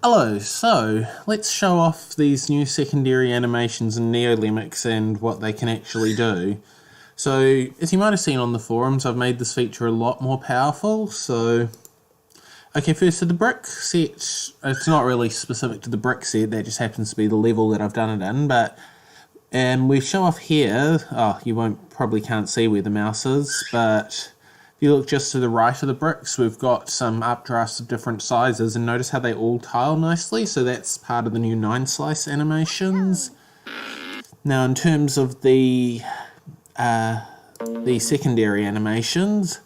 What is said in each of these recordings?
Hello, so let's show off these new secondary animations in NeoLemmix and what they can actually do. So, as you might have seen on the forums, I've made this feature a lot more powerful, okay, first to the brick set. It's not really specific to the brick set, that just happens to be the level that I've done it in, but we show off here, you probably can't see where the mouse is, but if you look just to the right of the bricks, we've got some updrafts of different sizes, and notice how they all tile nicely, so that's part of the new 9 slice animations. Now in terms of the secondary animations,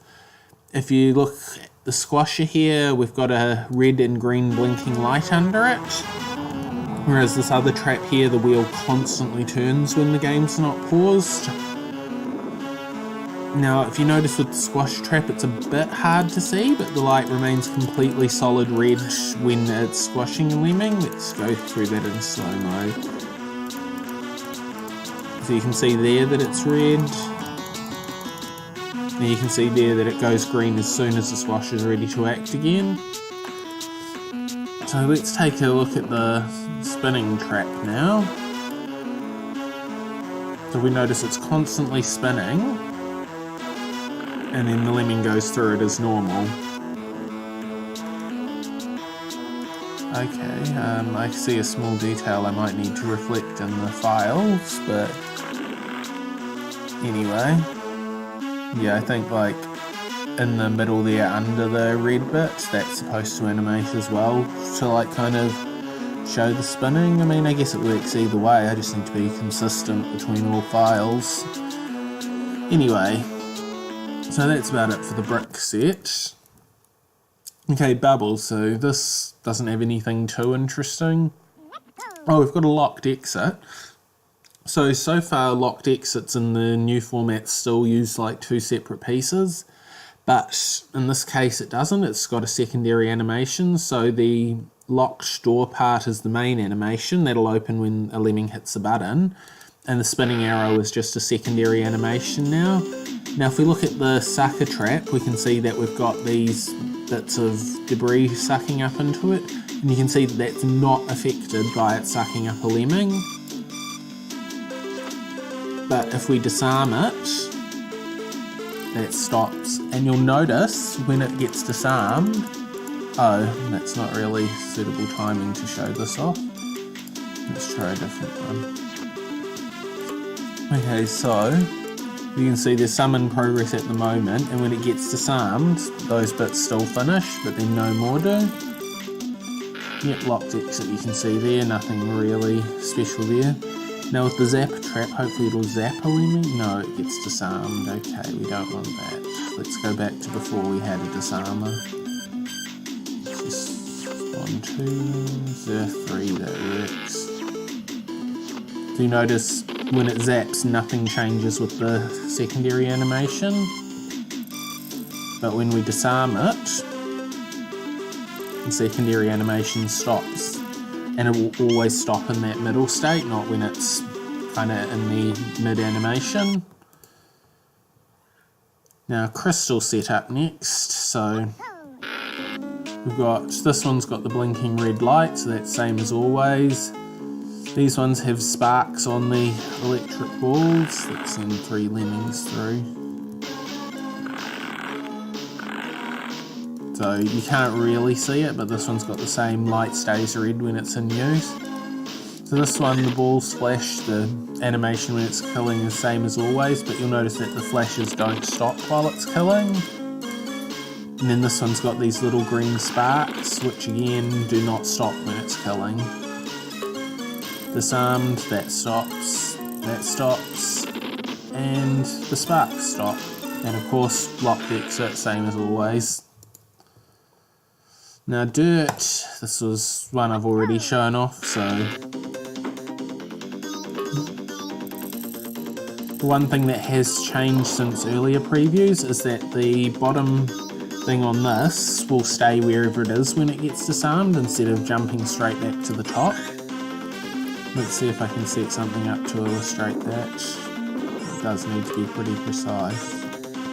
if you look at the squasher here, we've got a red and green blinking light under it. Whereas this other trap here, the wheel constantly turns when the game's not paused. Now, if you notice with the squash trap, it's a bit hard to see, but the light remains completely solid red when it's squashing a lemming. Let's go through that in slow-mo. So you can see there that it's red. Now you can see there that it goes green as soon as the squash is ready to act again. So let's take a look at the spinning trap now. So we notice it's constantly spinning, and then the lemming goes through it as normal. Okay, I see a small detail I might need to reflect in the files, but anyway. Yeah, I think like in the middle there under the red bit, that's supposed to animate as well to like kind of show the spinning. I mean, I guess it works either way, I just need to be consistent between all files. Anyway, so that's about it for the brick set. Okay, bubbles, so this doesn't have anything too interesting. Oh, we've got a locked exit. So far locked exits in the new format still use like 2 separate pieces, but in this case it doesn't. It's got a secondary animation, so the locked door part is the main animation that'll open when a lemming hits a button, and the spinning arrow is just a secondary animation now. Now if we look at the sucker trap, we can see that we've got these bits of debris sucking up into it, and you can see that that's not affected by it sucking up a lemming. But if we disarm it, that stops, and you'll notice when it gets disarmed, oh, that's not really suitable timing to show this off. Let's try a different one. Okay, so you can see there's some in progress at the moment, and when it gets disarmed, those bits still finish, but then no more do. Yep, locked exit you can see there, nothing really special there. Now with the zap trap, hopefully it'll zap a lemming. No, it gets disarmed. Okay, we don't want that. Let's go back to before we had a disarmer. Just 1, 2, 3, that works. So you notice when it zaps, nothing changes with the secondary animation. But when we disarm it, the secondary animation stops. And it will always stop in that middle state, not when it's kind of in the mid-animation. Now crystal set up next, so we've got, this one's got the blinking red light, so that's same as always. These ones have sparks on the electric balls that send 3 lemmings through. So you can't really see it, but this one's got the same light stays red when it's in use. So this one, the balls flash, the animation when it's killing is the same as always, but you'll notice that the flashes don't stop while it's killing. And then this one's got these little green sparks, which again do not stop when it's killing. Disarmed, that stops, and the sparks stop. And of course, locked exit, same as always. Now dirt, this was one I've already shown off, so the one thing that has changed since earlier previews is that the bottom thing on this will stay wherever it is when it gets disarmed instead of jumping straight back to the top. Let's see if I can set something up to illustrate that. It does need to be pretty precise.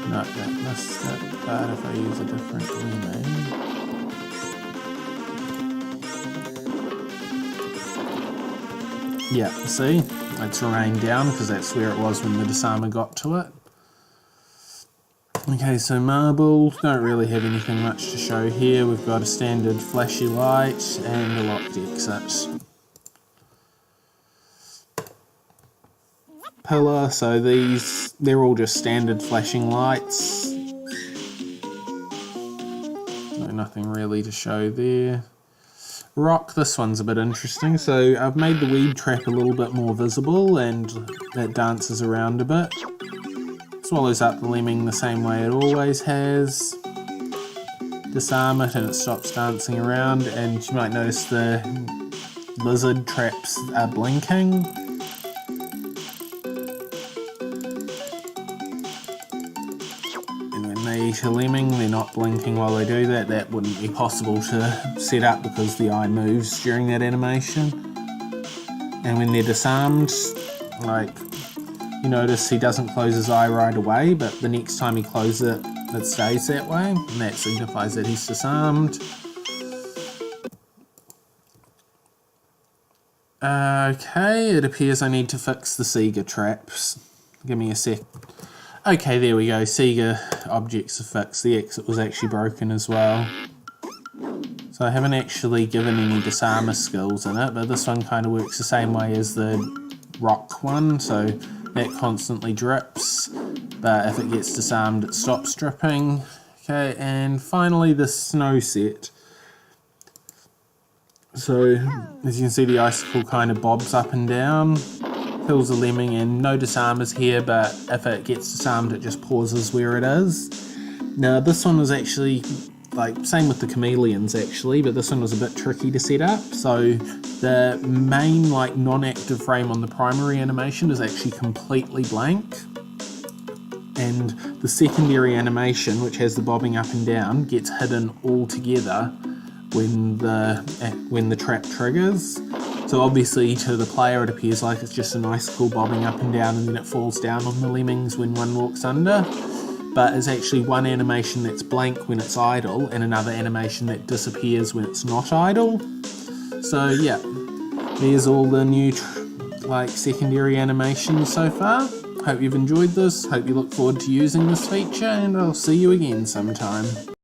No, that missed it, but if I use a different lemming. Yeah, see? It's remained down because that's where it was when the disarmer got to it. Okay, so marble, don't really have anything much to show here. We've got a standard flashy light and a locked exit. Pillar, so they're all just standard flashing lights. So nothing really to show there. Rock, this one's a bit interesting. So I've made the weed trap a little bit more visible and that dances around a bit. Swallows up the lemming the same way it always has. Disarm it and it stops dancing around, and you might notice the lizard traps are blinking. And when they eat a lemming, they're not blinking while they do that. That wouldn't be possible to set up because the eye moves during that animation. And when they're disarmed, like, you notice he doesn't close his eye right away, but the next time he closes it, it stays that way, and that signifies that he's disarmed. Okay, it appears I need to fix the Sega traps. Give me a sec. Okay, there we go. Sega objects are fixed. The exit was actually broken as well. So I haven't actually given any disarmer skills in it, but this one kind of works the same way as the rock one, so that constantly drips, but if it gets disarmed it stops dripping. Okay, and finally the snow set. So as you can see, the icicle kind of bobs up and down, kills the lemming, and no disarmers here, but if it gets disarmed it just pauses where it is. Now this one was actually, like, same with the chameleons actually, but this one was a bit tricky to set up. So the main, like, non-active frame on the primary animation is actually completely blank, and the secondary animation, which has the bobbing up and down, gets hidden altogether when the trap triggers. So obviously to the player it appears like it's just an icicle bobbing up and down, and then it falls down on the lemmings when one walks under. But it's actually one animation that's blank when it's idle and another animation that disappears when it's not idle. So yeah, there's all the new secondary animations so far. Hope you've enjoyed this, hope you look forward to using this feature, and I'll see you again sometime.